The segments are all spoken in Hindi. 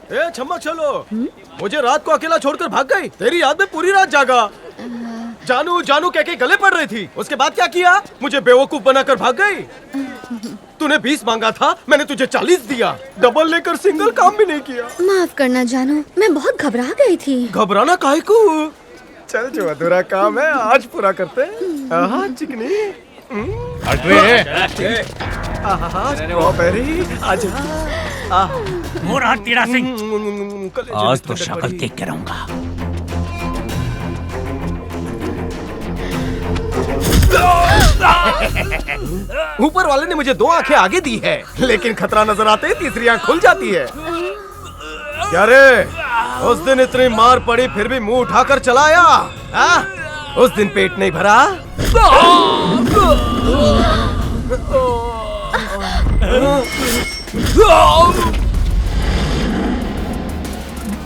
ए छम्मक चलो, मुझे रात को अकेला छोड़कर भाग गई। तेरी याद में पूरी रात जागा। जानू जानू कह के गले पड़ रही थी। उसके बाद क्या किया? मुझे बेवकूफ बनाकर भाग गई। तूने 20 मांगा था, मैंने तुझे 40 दिया। डबल लेकर सिंगल काम भी नहीं किया। माफ करना जानू, मैं बहुत घबरा गई थी। घबराना काहे को? चल जो अधूरा काम है आज पूरा करते हैं। आहा चिकनी। हट रे। आहा स्ट्रॉबेरी। आजा। मोर हाथ तेरा सिंह। आज तो शक्ल देख के रहूंगा। ऊपर वाले ने मुझे 2 आंखें आगे दी है, लेकिन खतरा नजर आते ही तीसरी आंख खुल जाती है। क्या रे, उस दिन इतनी मार पड़ी फिर भी मुंह उठाकर चलाया? उस दिन पेट नहीं भरा?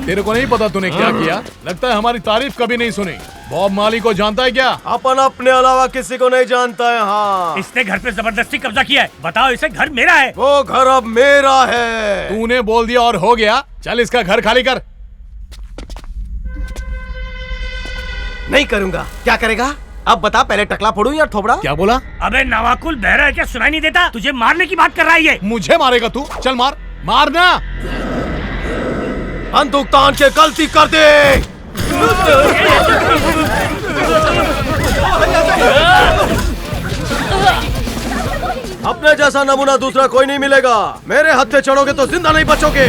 तेरे को नहीं पता तूने क्या किया? लगता है हमारी तारीफ कभी नहीं सुनी। बॉब माली को जानता है क्या? अपन अपने अलावा किसी को नहीं जानता है। हाँ, इसने घर पे जबरदस्ती कब्जा किया है। बताओ, इसे घर मेरा है। वो घर अब मेरा है। तूने बोल दिया और हो गया। चल इसका घर खाली कर। नहीं करूंगा। क्या करेगा? अब बता, पहले टकला फोड़ूं या थोबड़ा? क्या बोला? अबे नवाकुल, बहरा है क्या? सुनाई नहीं देता? तुझे मारने की बात कर रहा है ये। मुझे मारेगा तू? चल मार, मारना। बंदूक तान के गलती कर दे। अपने जैसा नमूना दूसरा कोई नहीं मिलेगा। मेरे हत्थे चढ़ोगे तो जिंदा नहीं बचोगे।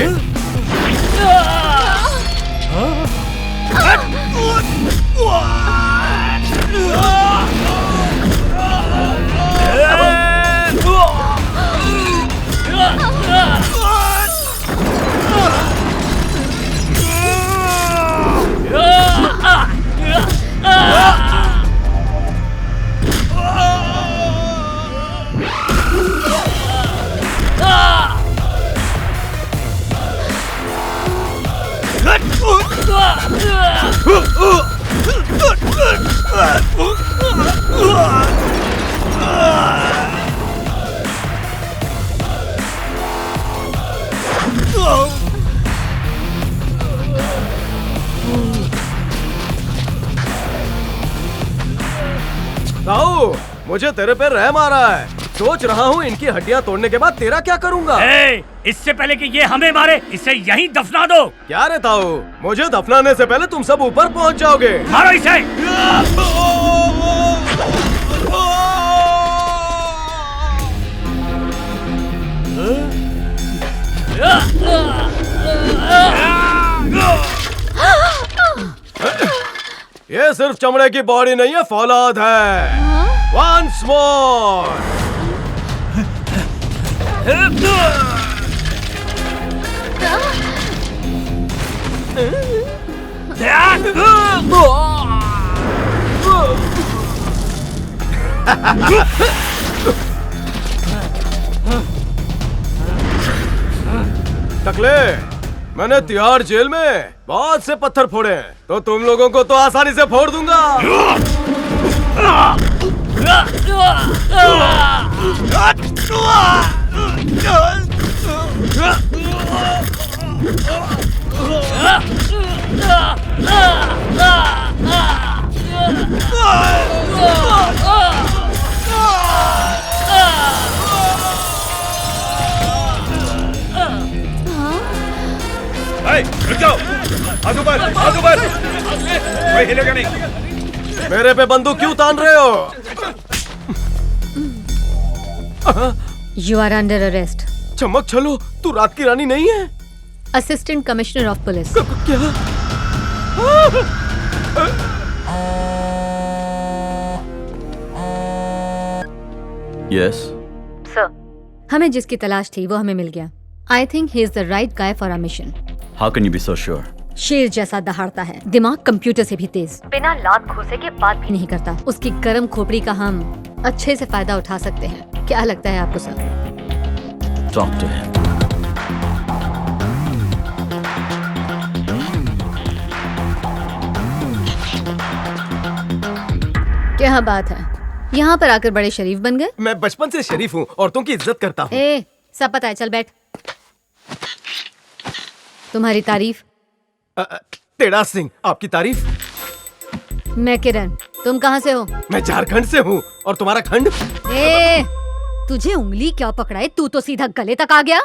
ताऊ, मुझे तेरे पे रहम आ रहा है। सोच रहा हूँ इनकी हड्डियाँ तोड़ने के बाद तेरा क्या करूँगा। इससे पहले कि ये हमें मारे, इसे यहीं दफना दो। क्या रे ताऊ, मुझे दफनाने से पहले तुम सब ऊपर पहुँच जाओगे। मारो इसे। ये सिर्फ चमड़े की बॉडी नहीं है, फौलाद है। Once more. टकले, मैंने तिहाड़ जेल में बहुत से पत्थर फोड़े हैं, तो तुम लोगों को तो आसानी से फोड़ दूंगा। रुक जाओ, आजू बार, कोई हिलेगा नहीं। मेरे पे बंदूक क्यों तान रहे हो? You are under arrest. चमक चलो, तू रात की रानी नहीं है? Assistant commissioner of police. क्या? यस सर, हमें जिसकी तलाश थी वो हमें मिल गया। I think he is the right guy for our mission. How can you be so sure? शेर जैसा दहाड़ता है, दिमाग कंप्यूटर से भी तेज, बिना लात घोंसे के बात भी नहीं करता। उसकी गर्म खोपड़ी का हम अच्छे से फायदा उठा सकते हैं। क्या लगता है आपको सर? Talk to him. क्या बात है, यहाँ पर आकर बड़े शरीफ बन गए। मैं बचपन से शरीफ हूँ, औरतों की इज्जत करता हूँ। ए, सब पता है, चल बैठ। तुम्हारी तारीफ। तेड़ा सिंह, आपकी तारीफ। मैं किरण, तुम कहाँ से हो? मैं झारखंड से हूँ। और तुम्हारा खंड? ए, तुझे उंगली क्या पकड़ाए, तू तो सीधा गले तक आ गया।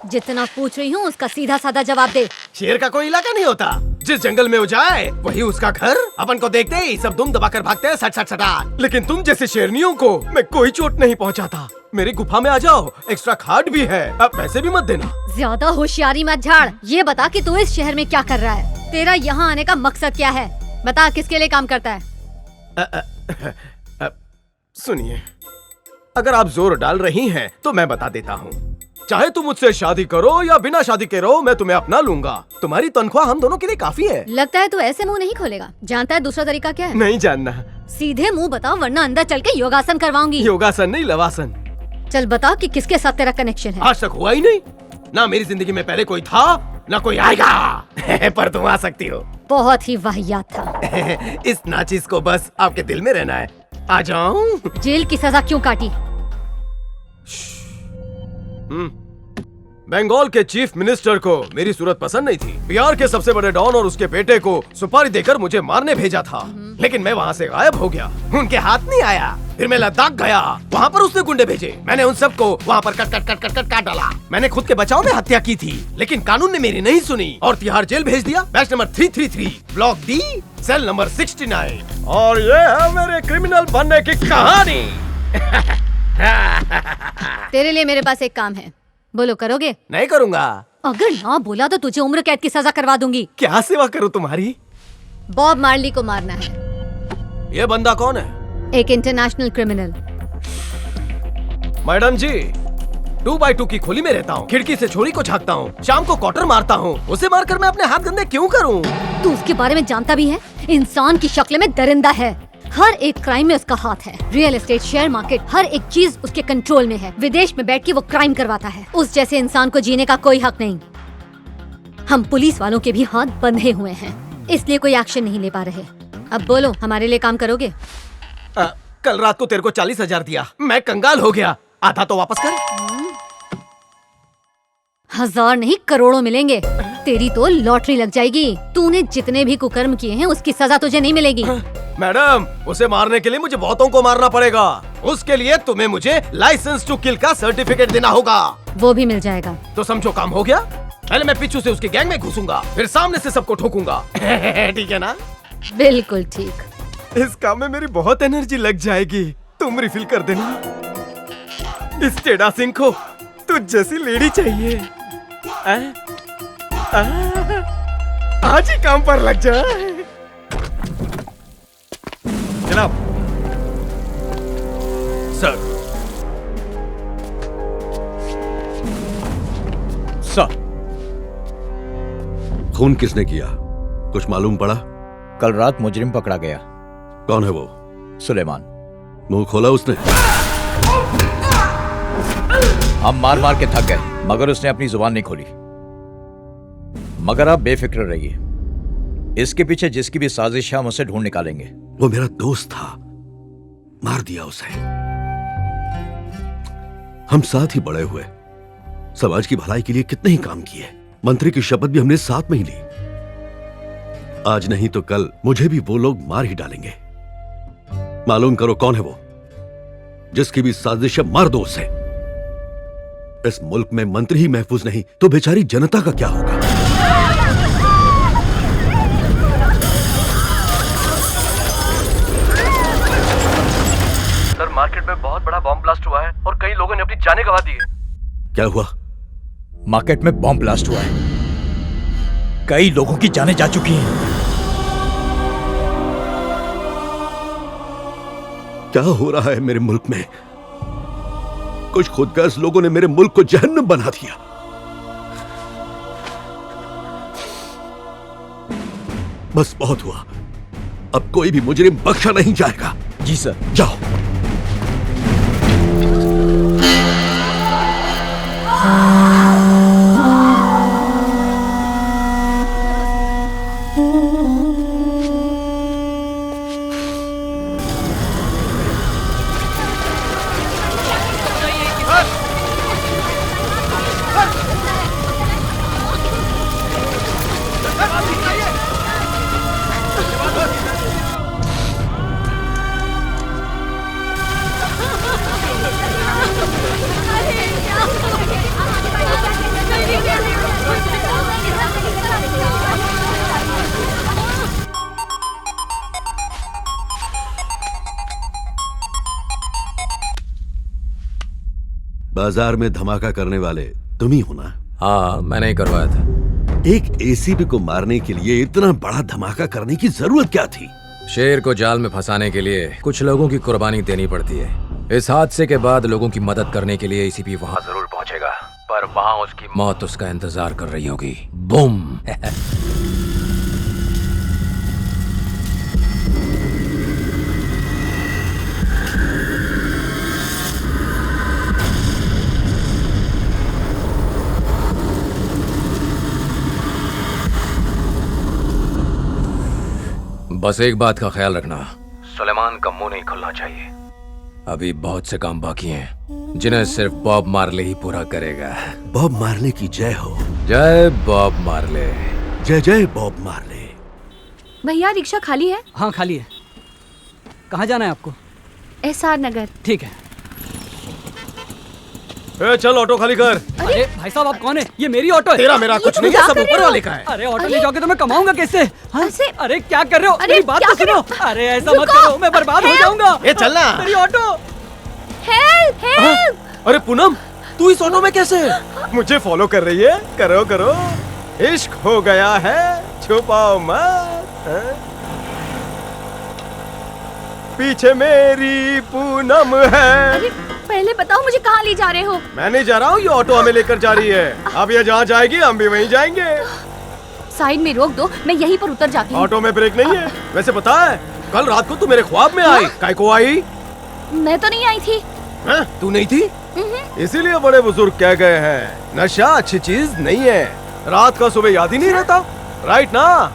जितना पूछ रही हूँ उसका सीधा साधा जवाब दे। शेर का कोई इलाका नहीं होता, जिस जंगल में वो जाए वही उसका घर। अपन को देखते ही सब दुम दबाकर भागते हैं, सट सट सटा। लेकिन तुम जैसे शेरनियों को मैं कोई चोट नहीं पहुंचाता। मेरी गुफा में आ जाओ, एक्स्ट्रा खाट भी है, अब पैसे भी मत देना। ज्यादा होशियारी मत झाड़। ये बता कि तू इस शहर में क्या कर रहा है? तेरा यहाँ आने का मकसद क्या है? बता, किसके लिए काम करता है? सुनिए, अगर आप जोर डाल रही हैं तो मैं बता देता हूँ। चाहे तुम मुझसे शादी करो या बिना शादी के रहो, मैं तुम्हें अपना लूंगा। तुम्हारी तनख्वाह हम दोनों के लिए काफी है। लगता है तू ऐसे मुंह नहीं खोलेगा। जानता है दूसरा तरीका क्या है? नहीं जानना। सीधे मुंह बताओ, वरना अंदर चल के योगासन करवाऊंगी। योगासन नहीं, लवासन। चल बता कि किसके साथ तेरा कनेक्शन है। आज तक हुआ ही नहीं। ना मेरी जिंदगी में पहले कोई था, ना कोई आएगा। पर तुम आ सकती हो। बहुत ही वाहियात था। इस नाचिस को बस आपके दिल में रहना है। आ जाऊं? जेल की सजा क्यों काटी? बंगाल के चीफ मिनिस्टर को मेरी सूरत पसंद नहीं थी। बिहार के सबसे बड़े डॉन और उसके बेटे को सुपारी देकर मुझे मारने भेजा था, लेकिन मैं वहाँ से गायब हो गया। उनके हाथ नहीं आया। फिर मैं लद्दाख गया, वहाँ पर उसने गुंडे भेजे। मैंने उन सबको वहाँ पर cut cut cut cut cut काट डाला। मैंने खुद के बचाव में हत्या की थी, लेकिन कानून ने मेरी नहीं सुनी और तिहाड़ जेल भेज दिया। Batch number 333, block D, cell number 69। और ये है मेरे क्रिमिनल बनने की कहानी। तेरे लिए मेरे पास एक काम है, बोलो करोगे? नहीं करूँगा। अगर ना बोला तो तुझे उम्र कैद की सजा करवा दूंगी। क्या सेवा करूँ तुम्हारी? बॉब मार्ली को मारना है। ये बंदा कौन है? एक इंटरनेशनल क्रिमिनल। मैडम जी, 2x2 की खोली में रहता हूँ, खिड़की से छोरी को झाँकता हूँ, शाम को क्वार्टर मारता हूँ। उसे मारकर मैं अपने हाथ गंदे क्यों करूँ? तू उसके बारे में जानता भी है? इंसान की शक्ल में दरिंदा है। हर एक क्राइम में उसका हाथ है। रियल एस्टेट, शेयर मार्केट, हर एक चीज उसके कंट्रोल में है। विदेश में बैठ के वो क्राइम करवाता है। उस जैसे इंसान को जीने का कोई हक नहीं। हम पुलिस वालों के भी हाथ बंधे हुए हैं, इसलिए कोई एक्शन नहीं ले पा रहे। अब बोलो, हमारे लिए काम करोगे? कल रात को तेरे को 40,000 दिया, मैं कंगाल हो गया। आधा तो वापस कर। 1000 नहीं, करोड़ों मिलेंगे। तेरी तो लॉटरी लग जाएगी। तूने जितने भी कुकर्म किए हैं उसकी सजा तुझे नहीं मिलेगी। मैडम, उसे मारने के लिए मुझे बहुतों को मारना पड़ेगा। उसके लिए तुम्हें मुझे लाइसेंस टू किल का सर्टिफिकेट देना होगा। वो भी मिल जाएगा। तो समझो काम हो गया। पहले मैं पीछू से उसके गैंग में घुसूंगा, फिर सामने से सबको ठोकूंगा। ठीक है ना? बिल्कुल ठीक। इस काम में मेरी बहुत एनर्जी लग जाएगी। तुम रिफिल कर देना। इस टेढ़ा सिंह को तुझ जैसी लेडी चाहिए। आज ही काम पर लग जा। जनाब। सर। सर। खून किसने किया, कुछ मालूम पड़ा? कल रात मुजरिम पकड़ा गया। कौन है वो? सुलेमान। मुंह खोला उसने? हम मार मार के थक गए, मगर उसने अपनी जुबान नहीं खोली। मगर आप बेफिक्र रहिए, इसके पीछे जिसकी भी साजिश है हम उसे ढूंढ निकालेंगे। वो मेरा दोस्त था, मार दिया उसे। हम साथ ही बड़े हुए, समाज की भलाई के लिए कितने ही काम किए। मंत्री की शपथ भी हमने साथ में ही ली। आज नहीं तो कल मुझे भी वो लोग मार ही डालेंगे। मालूम करो कौन है वो, जिसकी भी साजिश है, मार दो उसे। इस मुल्क में मंत्री ही महफूज नहीं तो बेचारी जनता का क्या होगा? सर, मार्केट में बहुत बड़ा बॉम्ब ब्लास्ट हुआ है और कई लोगों ने अपनी जानें गंवा दी है। क्या हुआ? मार्केट में बॉम्ब ब्लास्ट हुआ है, कई लोगों की जानें जा चुकी हैं। क्या हो रहा है मेरे मुल्क में? कुछ खुदगर्ज लोगों ने मेरे मुल्क को जहन्नम बना दिया। बस बहुत हुआ, अब कोई भी मुजरिम बख्शा नहीं जाएगा। जी सर। जाओ। बाजार में धमाका करने वाले तुम ही हो ना? हाँ, मैंने ही करवाया था। एक एसीपी को मारने के लिए इतना बड़ा धमाका करने की जरूरत क्या थी? शेर को जाल में फंसाने के लिए कुछ लोगों की कुर्बानी देनी पड़ती है। इस हादसे के बाद लोगों की मदद करने के लिए एसीपी वहाँ जरूर पहुँचेगा, पर वहाँ उसकी मौत उसका इंतजार कर रही होगी। बूम। बस एक बात का ख्याल रखना, सुलेमान का मुंह नहीं खुलना चाहिए। अभी बहुत से काम बाकी हैं, जिन्हें सिर्फ बॉब मार्ले ही पूरा करेगा। बॉब मार्ले की जय हो। जय बॉब मार्ले। जय जय बॉब मार्ले। भैया रिक्शा खाली है? हाँ खाली है। कहाँ जाना है आपको? एसआर नगर। ठीक है। ए, चल ऑटो खाली कर। अरे भाई साहब, आप कौन है? ये मेरी ऑटो है। तेरा मेरा कुछ नहीं है, सब ऊपर वाले का है। अरे ऑटो ले जाओगे तो मैं कमाऊंगा कैसे? हाँ? अरे क्या कर रहे हो? अरे मेरी बात क्या तो सुनो। अरे ऐसा मत करो, मैं बर्बाद हो जाऊंगा। ए चलना। मेरी ऑटो। Help help. अरे पूनम, तू इस ऑटो में कैसे? मुझे फॉलो कर रही है? करो करो, इश्क हो गया है, छुपाओ मत। पीछे मेरी पूनम है। अरे पहले बताओ मुझे कहाँ ले जा रहे हो? मैं नहीं जा रहा हूँ, ये ऑटो हमें लेकर जा रही है। अब ये जहाँ जाएगी हम भी वहीं जाएंगे। साइड में रोक दो, मैं यहीं पर उतर जाती हूँ। ऑटो में ब्रेक नहीं है। वैसे पता है, कल रात को तू मेरे ख्वाब में आई। काय को आई? मैं तो नहीं आई थी। हैं? तू नहीं थी? इसीलिए बड़े बुजुर्ग कह गए हैं, नशा अच्छी चीज नहीं है। रात का सुबह याद ही नहीं रहता, राइट ना?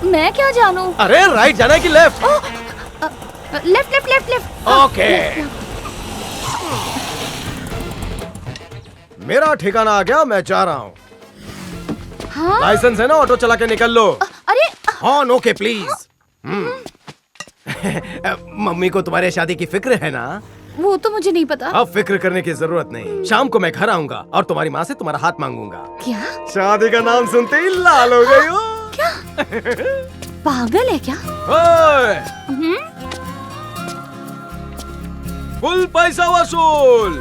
मैं क्या जानूं? अरे राइट जाना है कि left? Left left left left. Okay. मेरा ठिकाना आ गया, मैं जा रहा हूँ। हाँ? लाइसेंस है ना, ऑटो चला के निकल लो। अरे ऑन ओके प्लीज। मम्मी को तुम्हारे शादी की फिक्र है ना? वो तो मुझे नहीं पता। अब फिक्र करने की जरूरत नहीं। शाम को मैं घर आऊंगा और तुम्हारी माँ से तुम्हारा हाथ मांगूंगा। क्या? शादी का नाम सुनते ही लाल हो गई हो। क्या? पागल है क्या? ओए! फुल पैसा वसूल।